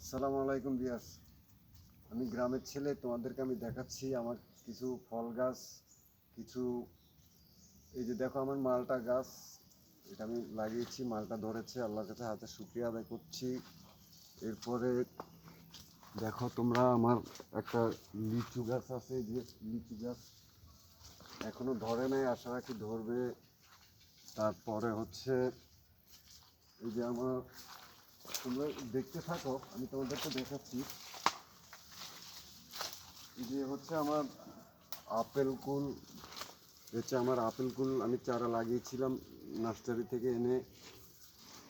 আসসালামু আলাইকুম বিয়াস। আমি গ্রামের ছেলে, তোমাদেরকে আমি দেখাচ্ছি আমার কিছু ফল গাছ, কিছু এই যে দেখো আমার মালটা গাছ, এটা আমি লাগিয়েছি, মালটা ধরেছে, আল্লাহর কাছে হাতে শুকরিয়া আদায় করছি। এরপরে দেখো তোমরা আমার একটা লিচু গাছ আছে, যে লিচু গাছ এখনো ধরে নাই, আশা রাখি ধরবে। তারপরে হচ্ছে এই যে আমার, তোমরা দেখতে থাকো, আমি তোমাদেরকে দেখাচ্ছি। এই যে হচ্ছে আমার আপেল কুল, হচ্ছে আমার আপেল কুল আমি চারা লাগিয়েছিলাম নার্সারি থেকে এনে।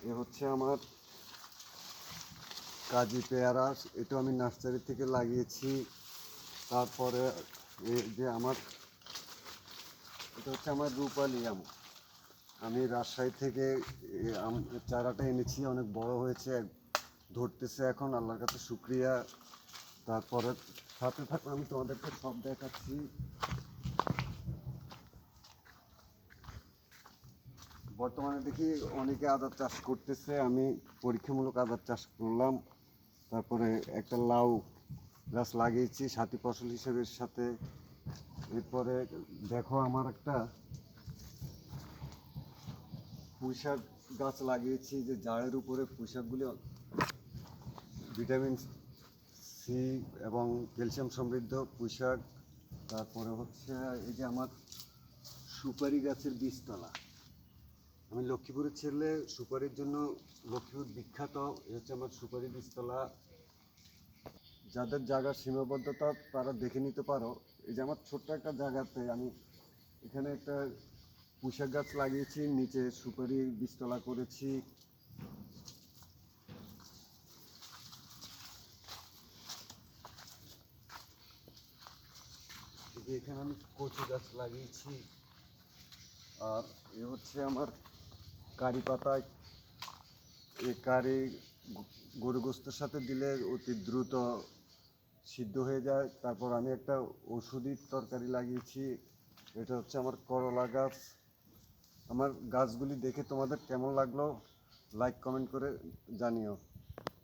এ হচ্ছে আমার কাজি পেয়ারা, এটা আমি নার্সারি থেকে লাগিয়েছি। তারপরে এই যে আমার, এটা হচ্ছে আমার রূপালি আম, আমি রাজশাহী থেকে চারাটা এনেছি, অনেক বড় হয়েছে, ধরতেছে এখন, আল্লাহর কাছে শুক্রিয়া। তারপরে সাথে থাকলে আমি তোমাদেরকে সব দেখাচ্ছি। বর্তমানে দেখি অনেকে আদার চাষ করতেছে, আমি পরীক্ষামূলক আদার চাষ করলাম। তারপরে একটা লাউ গাছ লাগিয়েছি সাথী ফসল হিসেবে সাথে। এরপরে দেখো আমার একটা পুঁইশাক গাছ লাগিয়েছি, যে জারের উপরে পুঁইশাকগুলি ভিটামিন সি এবং ক্যালসিয়াম সমৃদ্ধ পুঁইশাক। তারপরে হচ্ছে এই যে আমার সুপারি গাছের বীজতলা, আমি লক্ষ্মীপুরের ছেলে, সুপারির জন্য লক্ষ্মীপুর বিখ্যাত। এ হচ্ছে আমার সুপারি বীজতলা। যাদের জায়গার সীমাবদ্ধতা তারা দেখে নিতে পারো। এই যে আমার ছোট্ট একটা জায়গাতে আমি এখানে একটা পুঁইশাক গাছ লাগিয়েছি, নিচে সুপারি বীজতলা করেছি। এই যে এখানে আমি কচু গাছ লাগিয়েছি। আর এ হচ্ছে আমার কারি পাতা, এই কারি গরু গোস্তের সাথে দিলে অতি দ্রুত সিদ্ধ হয়ে যায়। তারপর আমি একটা ওষুধি তরকারি লাগিয়েছি, এটা হচ্ছে আমার করলা গাছ। আমার গাছগুলি দেখে তোমাদের কেমন লাগলো লাইক কমেন্ট করে জানিও।